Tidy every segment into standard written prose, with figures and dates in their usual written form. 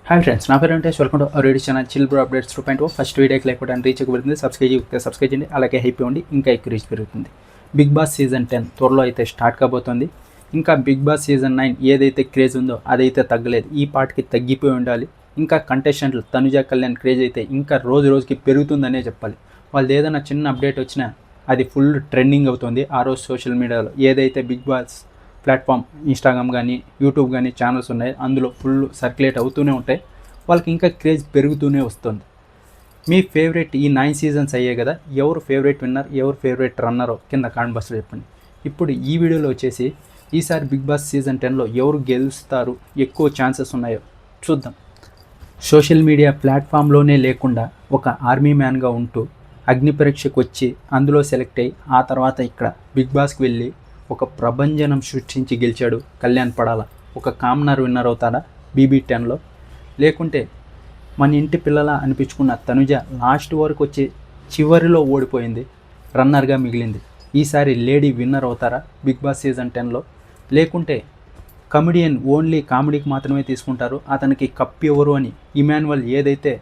Hi friends, నా పేరు Venkatesh. Welcome to our YouTube channel chill bro updates 2.0. First వీడియోకి లేకపోతే రీచ్ పెరుగుతుంది. సబ్స్క్రైబ్ చేయండి, అలాగే హైప్ ఇవ్వండి, ఇంకా ఎక్కువ రీచ్ పెరుగుతుంది. బిగ్ బాస్ సీజన్ 10 త్వరలో అయితే స్టార్ట్ కాబోతుంది. ఇంకా బిగ్ బాస్ సీజన్ 9 ఏదైతే క్రేజ్ ఉందో అదైతే తగ్గలేదు, ఈ పాటికి తగ్గిపోయి ఉండాలి. ఇంకా కంటెస్టెంట్లు తనుజ, కళ్యాణ్ క్రేజ్ అయితే ఇంకా రోజు రోజుకి పెరుగుతుందనే చెప్పాలి. వాళ్ళు ఏదైనా చిన్న అప్డేట్ వచ్చినా అది ఫుల్ ట్రెండింగ్ అవుతుంది ఆ రోజు సోషల్ మీడియాలో. ఏదైతే బిగ్ బాస్ ప్లాట్ఫామ్ ఇన్స్టాగ్రామ్ కానీ యూట్యూబ్ కానీ ఛానల్స్ ఉన్నాయి, అందులో ఫుల్ సర్క్యులేట్ అవుతూనే ఉంటాయి. వాళ్ళకి ఇంకా క్రేజ్ పెరుగుతూనే వస్తుంది. మీ ఫేవరెట్ ఈ 9 సీజన్స్ అయ్యాయి కదా, ఎవరు ఫేవరెట్ విన్నర్, ఎవరు ఫేవరెట్ రన్నరో కింద కామెంట్ బాక్స్లో చెప్పండి. ఇప్పుడు ఈ వీడియోలో వచ్చేసి ఈసారి బిగ్ బాస్ సీజన్ 10లో ఎవరు గెలుస్తారు, ఎక్కువ ఛాన్సెస్ ఉన్నాయో చూద్దాం. సోషల్ మీడియా ప్లాట్ఫామ్లోనే లేకుండా ఒక ఆర్మీ మ్యాన్గా ఉంటూ అగ్ని పరీక్షకు వచ్చి అందులో సెలెక్ట్ అయ్యి ఆ తర్వాత ఇక్కడ బిగ్ బాస్కి వెళ్ళి ఒక ప్రభంజనం సృష్టించి గెలిచాడు కళ్యాణ్ పడాల. ఒక కామనర్ విన్నర్ అవుతాడా BB10లో? లేకుంటే మన ఇంటి పిల్లల అనిపించుకున్న తనుజ లాస్ట్ వరకు వచ్చి చివరిలో ఓడిపోయింది, రన్నర్గా మిగిలింది. ఈసారి లేడీ విన్నర్ అవుతారా బిగ్ బాస్ సీజన్ 10లో? లేకుంటే కమెడియన్ ఓన్లీ కామెడీకి మాత్రమే తీసుకుంటారు, అతనికి కప్ ఎవరు అని ఇమాన్యువల్ ఏదైతే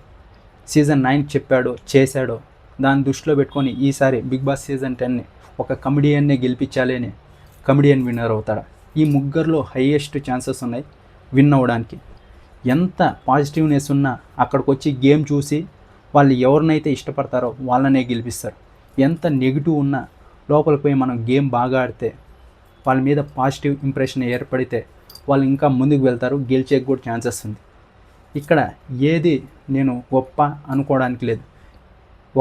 సీజన్ 9 చెప్పాడో చేశాడో దాన్ని దృష్టిలో పెట్టుకొని ఈసారి బిగ్ బాస్ సీజన్ 10ని ఒక కమెడియన్నే గెలిపించాలి అని కమెడియన్ విన్నర్ అవుతాడా? ఈ ముగ్గురులో హైయెస్ట్ ఛాన్సెస్ ఉన్నాయి విన్ అవ్వడానికి. ఎంత పాజిటివ్నెస్ ఉన్నా అక్కడికి వచ్చి గేమ్ చూసి వాళ్ళు ఎవరినైతే ఇష్టపడతారో వాళ్ళనే గెలిపిస్తారు. ఎంత నెగిటివ్ ఉన్నా లోపలికి పోయి మనం గేమ్ బాగా ఆడితే వాళ్ళ మీద పాజిటివ్ ఇంప్రెషన్ ఏర్పడితే వాళ్ళు ఇంకా ముందుకు వెళ్తారు, గెలిచే కూడా ఛాన్సెస్ ఉంది. ఇక్కడ ఏది నేను గొప్ప అనుకోవడానికి లేదు.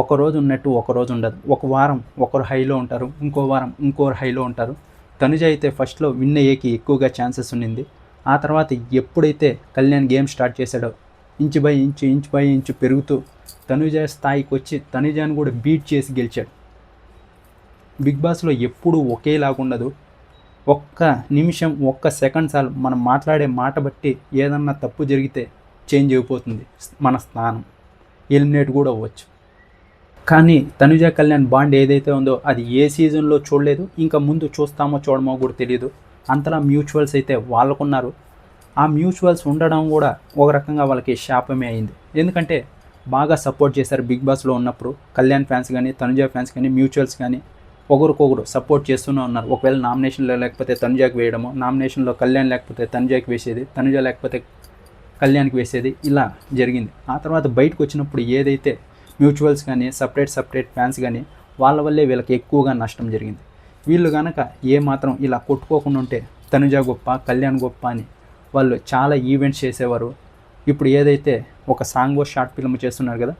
ఒకరోజు ఉన్నట్టు ఒకరోజు ఉండదు. ఒక వారం ఒకరు హైలో ఉంటారు, ఇంకో వారం ఇంకోరు హైలో ఉంటారు. తనుజ అయితే ఫస్ట్లో విన్ అయ్యేకి ఎక్కువగా ఛాన్సెస్ ఉండింది. ఆ తర్వాత ఎప్పుడైతే కళ్యాణ్ గేమ్ స్టార్ట్ చేశాడో ఇంచు బై ఇంచు పెరుగుతూ తనుజ స్థాయికి వచ్చి తనుజాని కూడా బీట్ చేసి గెలిచాడు. బిగ్ బాస్లో ఎప్పుడూ ఒకేలాగుండదు. ఒక్క నిమిషం ఒక్క సెకండ్ సార్లు మనం మాట్లాడే మాట బట్టి ఏదన్నా తప్పు జరిగితే చేంజ్ అయిపోతుంది మన స్థానం, ఎలిమినేట్ కూడా అవ్వచ్చు. కానీ తనుజ కళ్యాణ్ బాండ్ ఏదైతే ఉందో అది ఏ సీజన్లో చూడలేదు, ఇంకా ముందు చూస్తామో చూడమో కూడా తెలియదు. అంతలా మ్యూచువల్స్ అయితే వాళ్ళకున్నారు. ఆ మ్యూచువల్స్ ఉండడం కూడా ఒక రకంగా వాళ్ళకి శాపమే అయింది. ఎందుకంటే బాగా సపోర్ట్ చేశారు బిగ్ బాస్లో ఉన్నప్పుడు. కళ్యాణ్ ఫ్యాన్స్ కానీ తనుజ ఫ్యాన్స్ కానీ మ్యూచువల్స్ కానీ ఒకరికొకరు సపోర్ట్ చేస్తూనే ఉన్నారు. ఒకవేళ నామినేషన్లో లేకపోతే తనుజాకి వేయడము, నామినేషన్లో కళ్యాణ్ లేకపోతే తనుజాకి వేసేది, తనుజ లేకపోతే కళ్యాణ్కి వేసేది, ఇలా జరిగింది. ఆ తర్వాత బయటకు వచ్చినప్పుడు ఏదైతే మ్యూచువల్స్ కానీ సపరేట్ ఫ్యాన్స్ కానీ వాళ్ళ వల్లే వీళ్ళకి ఎక్కువగా నష్టం జరిగింది. వీళ్ళు కనుక ఏమాత్రం ఇలా కొట్టుకోకుండా ఉంటే తనుజ గొప్ప, కళ్యాణ్ గొప్ప అని వాళ్ళు చాలా ఈవెంట్స్ చేసేవారు. ఇప్పుడు ఏదైతే ఒక సాంగ్ షార్ట్ ఫిల్మ్ చేస్తున్నారు కదా,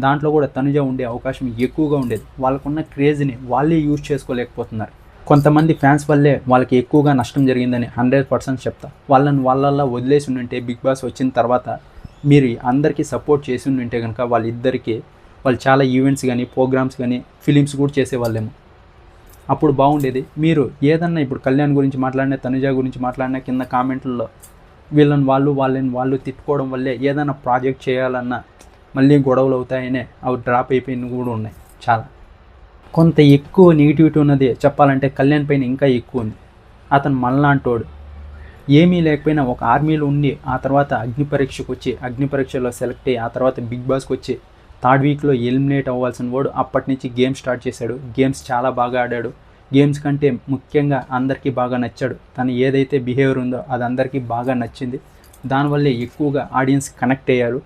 దాంట్లో కూడా తనుజ ఉండే అవకాశం ఎక్కువగా ఉండేది. వాళ్ళకున్న క్రేజ్ని వాళ్ళే యూజ్ చేసుకోలేకపోతున్నారు. కొంతమంది ఫ్యాన్స్ వల్లే వాళ్ళకి ఎక్కువగా నష్టం జరిగిందని 100% చెప్తా. వాళ్ళలా వదిలేసి ఉంటే బిగ్ బాస్ వచ్చిన తర్వాత మీరు అందరికీ సపోర్ట్ చేసి ఉంటే కనుక వాళ్ళు చాలా ఈవెంట్స్ కానీ ప్రోగ్రామ్స్ కానీ ఫిలిమ్స్ కూడా చేసేవాళ్ళేమో, అప్పుడు బాగుండేది. మీరు ఏదన్నా ఇప్పుడు కళ్యాణ్ గురించి మాట్లాడినా తనుజ గురించి మాట్లాడినా కింద కామెంట్లలో వాళ్ళని వాళ్ళు తిట్టుకోవడం వల్లే ఏదైనా ప్రాజెక్ట్ చేయాలన్నా మళ్ళీ గొడవలు అవుతాయనే అవి డ్రాప్ అయిపోయినవి కూడా ఉన్నాయి చాలా. కొంత ఎక్కువ నెగిటివిటీ ఉన్నది చెప్పాలంటే కళ్యాణ్ పైన ఇంకా ఎక్కువ ఉంది. అతను మనలాంటోడు, ఏమీ లేకపోయినా ఒక ఆర్మీలో ఉండి ఆ తర్వాత అగ్ని పరీక్షకు వచ్చి అగ్ని పరీక్షలో సెలెక్ట్ అయ్యి ఆ తర్వాత బిగ్ బాస్కి వచ్చి 3rd వీక్లో ఎలిమినేట్ అవ్వాల్సిన వాడు అప్పటి నుంచి గేమ్ స్టార్ట్ చేశాడు. గేమ్స్ చాలా బాగా ఆడాడు. గేమ్స్ కంటే ముఖ్యంగా అందరికీ బాగా నచ్చాడు. తను ఏదైతే బిహేవియర్ ఉందో అది అందరికీ బాగా నచ్చింది. దానివల్లే ఎక్కువగా ఆడియన్స్ కనెక్ట్ అయ్యారు.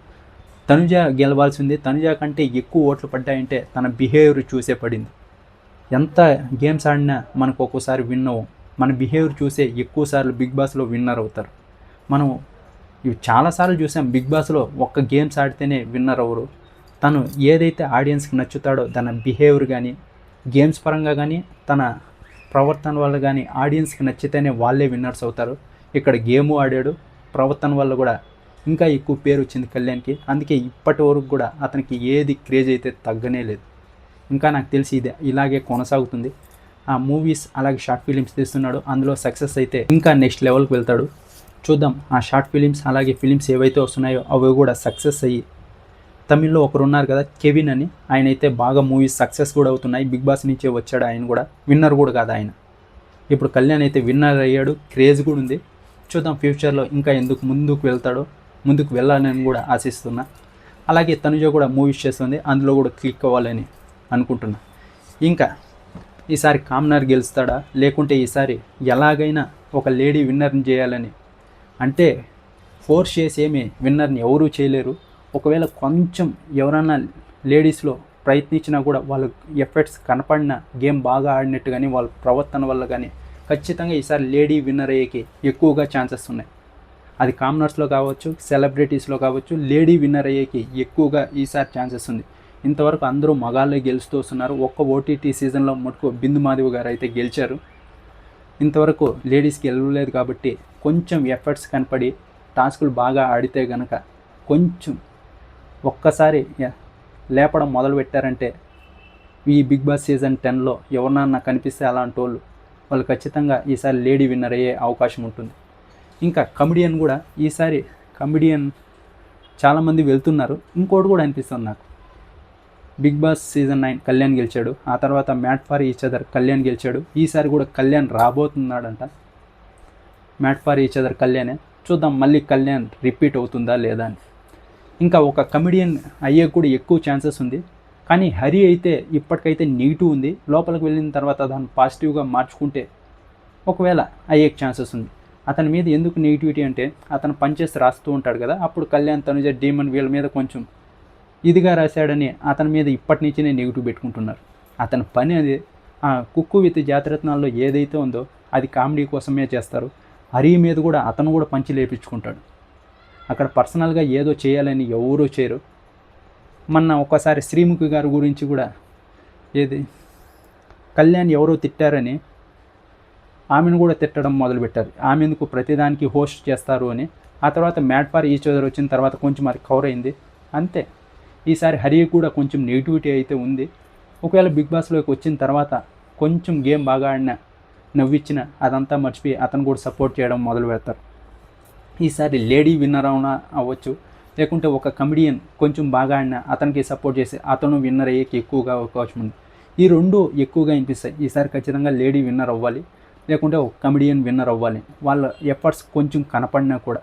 తనుజ గెలవాల్సింది, తనుజ కంటే ఎక్కువ ఓట్లు పడ్డాయంటే తన బిహేవియర్ చూసే పడింది. ఎంత గేమ్స్ ఆడినా మనకు ఒక్కోసారి విన్ అవ్వం, మన బిహేవియర్ చూసే ఎక్కువసార్లు బిగ్ బాస్లో విన్నర్ అవుతారు. మనం ఇవి చాలాసార్లు చూసాం, బిగ్ బాస్లో ఒక్క గేమ్స్ ఆడితేనే విన్నర్ అవ్వరు. తను ఏదైతే ఆడియన్స్కి నచ్చుతాడో తన బిహేవియర్ కానీ గేమ్స్ పరంగా కానీ తన ప్రవర్తన వల్ల కానీ ఆడియన్స్కి నచ్చితేనే వాళ్ళే విన్నర్స్ అవుతారు. ఇక్కడ గేము ఆడాడు, ప్రవర్తన వల్ల కూడా ఇంకా ఎక్కువ పేరు వచ్చింది కళ్యాణ్కి. అందుకే ఇప్పటి వరకు కూడా అతనికి ఏది క్రేజ్ అయితే తగ్గనే లేదు. ఇంకా నాకు తెలిసి ఇది ఇలాగే కొనసాగుతుంది. ఆ మూవీస్ అలాగే షార్ట్ ఫిలిమ్స్ తీస్తున్నాడు, అందులో సక్సెస్ అయితే ఇంకా నెక్స్ట్ లెవెల్కి వెళ్తాడు. చూద్దాం. ఆ షార్ట్ ఫిలిమ్స్ అలాగే ఫిలిమ్స్ ఏవైతే వస్తున్నాయో అవి కూడా సక్సెస్ అయ్యి, తమిళ్లో ఒకరు ఉన్నారు కదా కెవిన్ అని, ఆయన అయితే బాగా మూవీస్ సక్సెస్ కూడా అవుతున్నాయి. బిగ్ బాస్ నుంచే వచ్చాడు, ఆయన కూడా విన్నర్ కూడా కాదు ఆయన. ఇప్పుడు కళ్యాణ్ అయితే విన్నర్ అయ్యాడు, క్రేజ్ కూడా ఉంది. చూద్దాం ఫ్యూచర్లో ఇంకా ఎందుకు ముందుకు వెళ్తాడో. ముందుకు వెళ్ళాలని కూడా ఆశిస్తున్నా. అలాగే తనుజ కూడా మూవీస్ చేస్తుంది, అందులో కూడా క్లిక్ అవ్వాలని అనుకుంటున్నా. ఇంకా ఈసారి కామనర్ గెలుస్తాడా, లేకుంటే ఈసారి ఎలాగైనా ఒక లేడీ విన్నర్ని చేయాలని, అంటే ఫోర్స్ చేసి ఏమి విన్నర్ని ఎవరూ చేయలేరు. ఒకవేళ కొంచెం ఎవరన్నా లేడీస్లో ప్రయత్నించినా కూడా వాళ్ళ ఎఫర్ట్స్ కనపడిన గేమ్ బాగా ఆడినట్టు కానీ వాళ్ళ ప్రవర్తన వల్ల కానీ ఖచ్చితంగా ఈసారి లేడీ విన్నర్ అయ్యేకి ఎక్కువగా ఛాన్సెస్ ఉన్నాయి. అది కామనర్స్లో కావచ్చు, సెలబ్రిటీస్లో కావచ్చు, లేడీ విన్నర్ అయ్యేకి ఎక్కువగా ఈసారి ఛాన్సెస్ ఉంది. ఇంతవరకు అందరూ మగాళ్ళే గెలుస్తూ వస్తున్నారు. ఒక్క ఓటీటీ సీజన్లో మటుకు బిందు మాధవ్ గారు అయితే గెలిచారు. ఇంతవరకు లేడీస్కి గెలవలేదు కాబట్టి కొంచెం ఎఫర్ట్స్ కనపడి టాస్కులు బాగా ఆడితే కనుక కొంచెం ఒక్కసారి లేపడం మొదలు పెట్టారంటే ఈ బిగ్ బాస్ సీజన్ 10లో ఎవరినన్నా కనిపిస్తే అలాంటి వాళ్ళు ఖచ్చితంగా ఈసారి లేడీ విన్నర్ అయ్యే అవకాశం ఉంటుంది. ఇంకా కమెడియన్ కూడా ఈసారి కమెడియన్ చాలామంది వెళ్తున్నారు. ఇంకోటి కూడా అనిపిస్తుంది నాకు, బిగ్ బాస్ సీజన్ 9 కళ్యాణ్ గెలిచాడు, ఆ తర్వాత made for each other Kalyan గెలిచాడు. ఈసారి కూడా కళ్యాణ్ రాబోతున్నాడంట. మ్యాట్ ఫర్ ఈచ్ అదర్ కళ్యాణే. చూద్దాం మళ్ళీ కళ్యాణ్ రిపీట్ అవుతుందా లేదా అని. ఇంకా ఒక కమెడియన్ అయ్యే కూడా ఎక్కువ ఛాన్సెస్ ఉంది. కానీ హరి అయితే ఇప్పటికైతే నెగిటివ్ ఉంది. లోపలికి వెళ్ళిన తర్వాత దాన్ని పాజిటివ్గా మార్చుకుంటే ఒకవేళ అయ్యే ఛాన్సెస్ ఉంది. అతని మీద ఎందుకు నెగిటివిటీ అంటే అతను పంచేసి రాస్తూ ఉంటాడు కదా, అప్పుడు కళ్యాణ్, తనుజ, డీమన్ వీళ్ళ మీద కొంచెం ఇదిగా రాశాడని అతని మీద ఇప్పటి నుంచినే నెగిటివ్ పెట్టుకుంటున్నారు. అతని పని అది కుక్కు విత్ జాతిరత్నాల్లో ఏదైతే ఉందో అది కామెడీ కోసమే చేస్తారు. హరి మీద కూడా అతను కూడా పంచి లేపించుకుంటాడు. అక్కడ పర్సనల్గా ఏదో చేయాలని ఎవరూ చేయరు. మొన్న ఒకసారి శ్రీముఖి గారి గురించి కూడా ఏది కళ్యాణ్ ఎవరో తిట్టారని ఆమెను కూడా తిట్టడం మొదలుపెట్టారు. ఆమె ఎందుకు ప్రతిదానికి హోస్ట్ చేస్తారు అని. ఆ తర్వాత మ్యాట్ ఫర్ ఈచ్ అదర్ వచ్చిన తర్వాత కొంచెం అది కవర్ అయింది అంతే. ఈసారి హరి కూడా కొంచెం నెగిటివిటీ అయితే ఉంది. ఒకవేళ బిగ్ బాస్లోకి వచ్చిన తర్వాత కొంచెం గేమ్ బాగా ఆడిన, నవ్విచ్చిన అదంతా మర్చిపోయి అతను కూడా సపోర్ట్ చేయడం మొదలు పెడతారు. ఈసారి లేడీ విన్నర్ అవునా అవ్వచ్చు, లేకుంటే ఒక కమెడియన్ కొంచెం బాగా ఆడినా అతనికి సపోర్ట్ చేసి అతను విన్నర్ అయ్యేకి ఎక్కువగా అవకాశం ఉంది. ఈ రెండు ఎక్కువగా అనిపిస్తాయి. ఈసారి ఖచ్చితంగా లేడీ విన్నర్ అవ్వాలి, లేకుంటే ఒక కమెడియన్ విన్నర్ అవ్వాలి. వాళ్ళ ఎఫర్ట్స్ కొంచెం కనపడినా కూడా